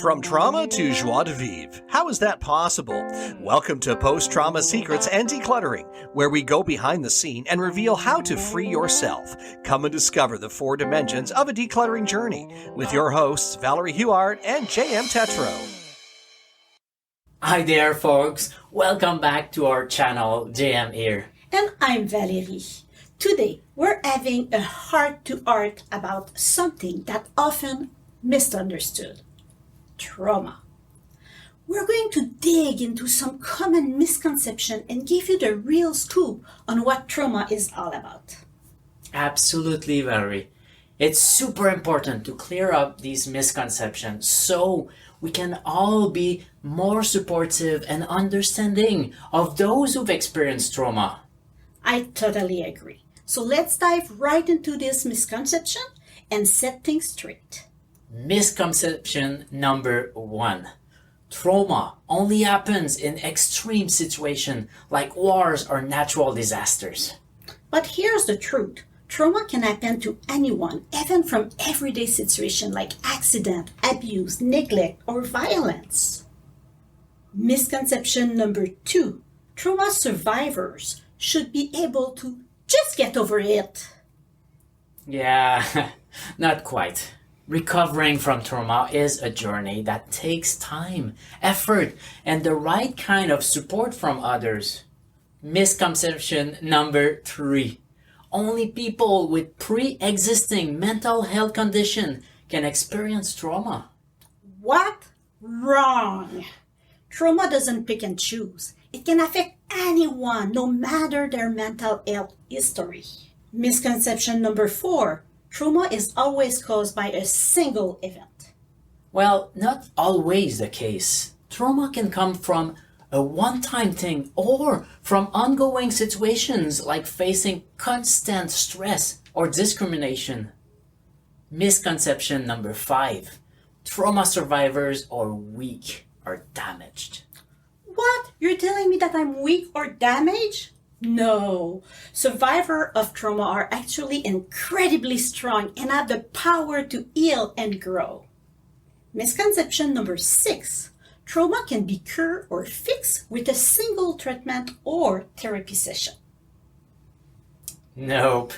From trauma to joie de vivre. How is that possible? Welcome to Post-Trauma Secrets and Decluttering, where we go behind the scene and reveal how to free yourself. Come and discover the 4 dimensions of a decluttering journey with your hosts, Valerie Huard and J.M. Tetro. Hi there, folks. Welcome back to our channel, JM here. And I'm Valerie. Today, we're having a heart-to-heart about something that often misunderstood. Trauma. We're going to dig into some common misconception and give you the real scoop on what trauma is all about. Absolutely, Valerie. It's super important to clear up these misconceptions so we can all be more supportive and understanding of those who've experienced trauma. I totally agree. So let's dive right into this misconception and set things straight. Misconception number 1. Trauma only happens in extreme situations like wars or natural disasters. But here's the truth. Trauma can happen to anyone, even from everyday situations like accident, abuse, neglect, or violence. Misconception number 2. Trauma survivors should be able to just get over it. Yeah, not quite. Recovering from trauma is a journey that takes time, effort, and the right kind of support from others. Misconception number 3. Only people with pre-existing mental health condition can experience trauma. What? Wrong. Trauma doesn't pick and choose. It can affect anyone, no matter their mental health history. Misconception number 4. Trauma is always caused by a single event. Well, not always the case. Trauma can come from a one-time thing or from ongoing situations like facing constant stress or discrimination. Misconception number 5. Trauma survivors are weak or damaged. What? You're telling me that I'm weak or damaged? No. Survivors of trauma are actually incredibly strong and have the power to heal and grow. Misconception number 6. Trauma can be cured or fixed with a single treatment or therapy session. Nope,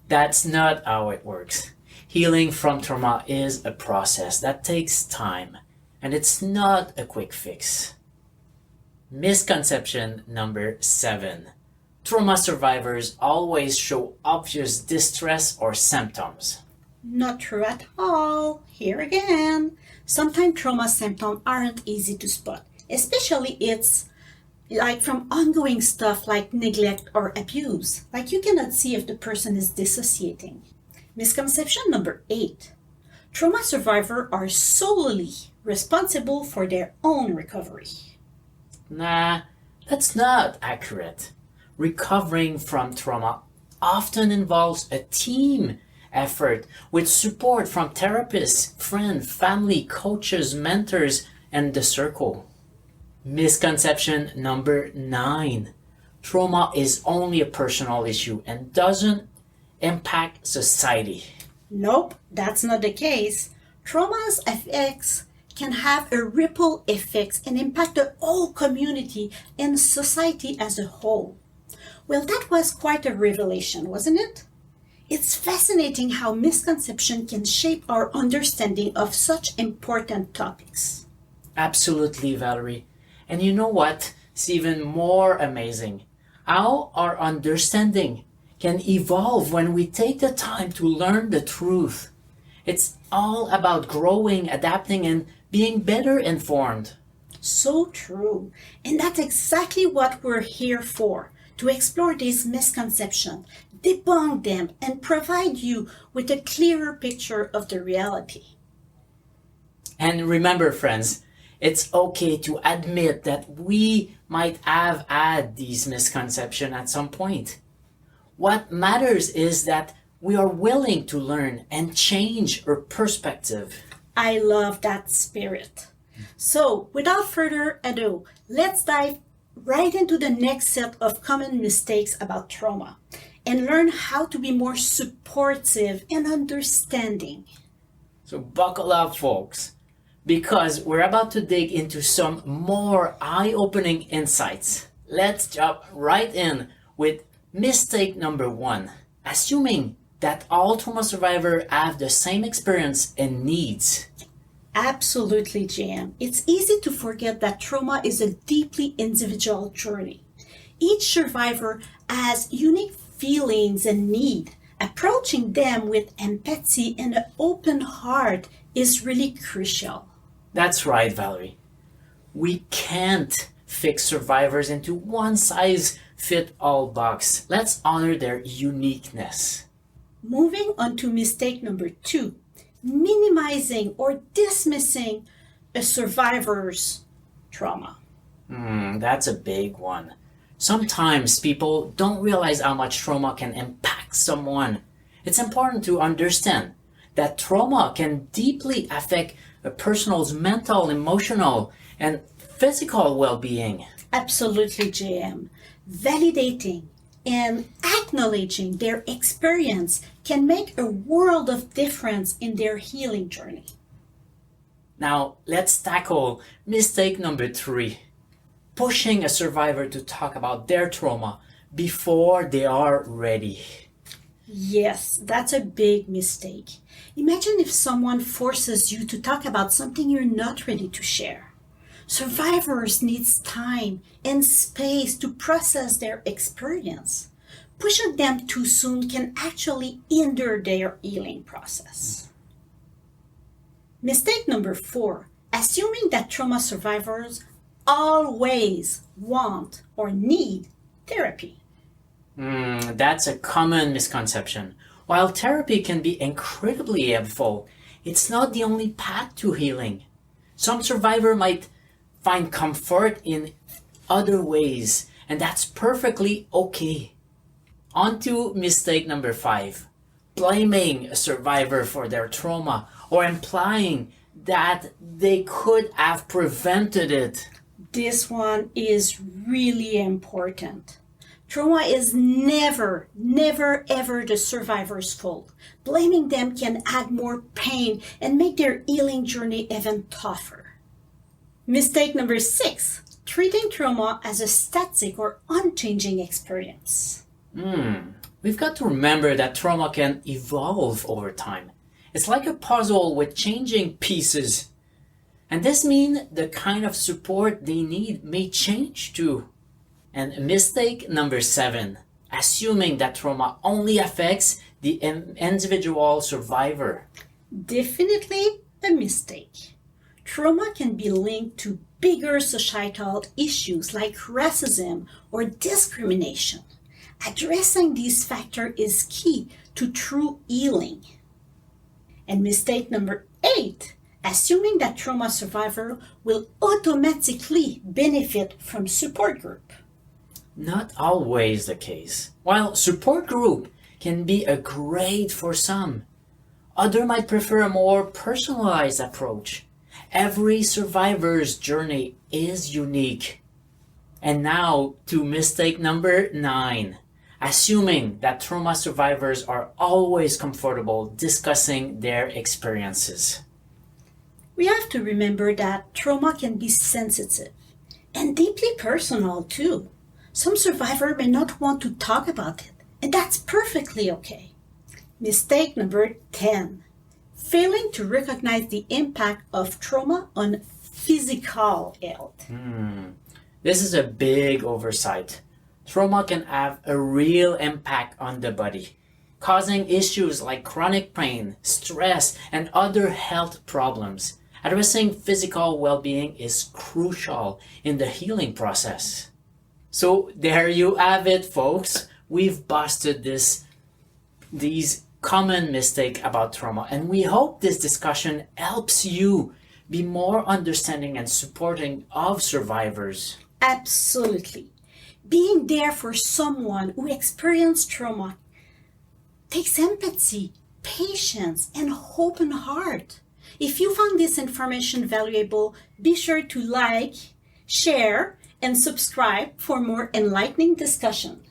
that's not how it works. Healing from trauma is a process that takes time, and it's not a quick fix. Misconception number 7. Trauma survivors always show obvious distress or symptoms. Not true at all. Here again. Sometimes trauma symptoms aren't easy to spot, especially it's like from ongoing stuff like neglect or abuse. Like you cannot see if the person is dissociating. Misconception number 8. Trauma survivors are solely responsible for their own recovery. Nah, that's not accurate. Recovering from trauma often involves a team effort with support from therapists, friends, family, coaches, mentors, and the circle. Misconception number 9. Trauma is only a personal issue and doesn't impact society. Nope, that's not the case. Trauma's effects can have a ripple effects and impact the whole community and society as a whole. Well, that was quite a revelation, wasn't it? It's fascinating how misconception can shape our understanding of such important topics. Absolutely, Valerie. And you know what? It's even more amazing. How our understanding can evolve when we take the time to learn the truth. It's all about growing, adapting, and being better informed. So true. And that's exactly what we're here for. To explore these misconceptions, debunk them, and provide you with a clearer picture of the reality. And remember, friends, it's okay to admit that we might have had these misconceptions at some point. What matters is that we are willing to learn and change our perspective. I love that spirit. So, without further ado, let's dive right into the next set of common mistakes about trauma and learn how to be more supportive and understanding. So buckle up, folks. because we're about to dig into some more eye-opening insights. Let's jump right in with mistake number 1, assuming that all trauma survivors have the same experience and needs. Absolutely, JM. It's easy to forget that trauma is a deeply individual journey. Each survivor has unique feelings and needs. Approaching them with empathy and an open heart is really crucial. That's right, Valerie. We can't fix survivors into one-size-fits-all box. Let's honor their uniqueness. Moving on to mistake number 2, minimizing or dismissing a survivor's trauma. That's a big one. Sometimes people don't realize how much trauma can impact someone. It's important to understand that trauma can deeply affect a person's mental, emotional, and physical well-being. Absolutely, JM. Validating and acknowledging their experience can make a world of difference in their healing journey. Now, let's tackle mistake number 3. Pushing a survivor to talk about their trauma before they are ready. Yes, that's a big mistake. Imagine if someone forces you to talk about something you're not ready to share. Survivors need time and space to process their experience. Pushing them too soon can actually hinder their healing process. Mistake number 4, assuming that trauma survivors always want or need therapy. That's a common misconception. While therapy can be incredibly helpful, it's not the only path to healing. Some survivors might find comfort in other ways, and that's perfectly okay. On to mistake number 5, blaming a survivor for their trauma or implying that they could have prevented it. This one is really important. Trauma is never ever the survivor's fault. Blaming them can add more pain and make their healing journey even tougher. Mistake number 6, treating trauma as a static or unchanging experience. We've got to remember that trauma can evolve over time. It's like a puzzle with changing pieces. And this means the kind of support they need may change too. And mistake number 7, assuming that trauma only affects the individual survivor. Definitely a mistake. Trauma can be linked to bigger societal issues like racism or discrimination. Addressing these factors is key to true healing. And mistake number 8, assuming that trauma survivor will automatically benefit from support group. Not always the case. While support group can be a great for some, others might prefer a more personalized approach. Every survivor's journey is unique. And now to mistake number 9, assuming that trauma survivors are always comfortable discussing their experiences. We have to remember that trauma can be sensitive and deeply personal too. Some survivors may not want to talk about it, and that's perfectly okay. Mistake number 10, failing to recognize the impact of trauma on physical health. This is a big oversight. Trauma can have a real impact on the body, causing issues like chronic pain, stress, and other health problems. Addressing physical well-being is crucial in the healing process. So there you have it, folks. We've busted these common mistakes about trauma, and we hope this discussion helps you be more understanding and supporting of survivors. Absolutely. Being there for someone who experienced trauma takes empathy, patience, and open heart. If you found this information valuable, be sure to like, share, and subscribe for more enlightening discussion.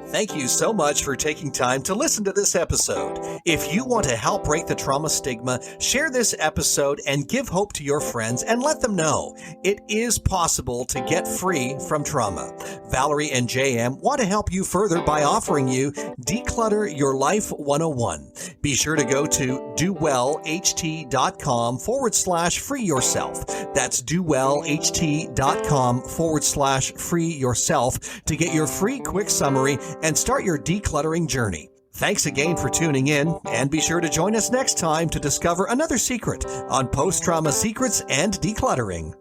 Thank you so much for taking time to listen to this episode. If you want to help break the trauma stigma, share this episode and give hope to your friends and let them know it is possible to get free from trauma. Valerie and JM want to help you further by offering you Declutter Your Life 101. Be sure to go to dowellht.com/free yourself. That's dowellht.com/free yourself to get your free quick summary and start your decluttering journey. Thanks again for tuning in, and be sure to join us next time to discover another secret on post-trauma secrets and decluttering.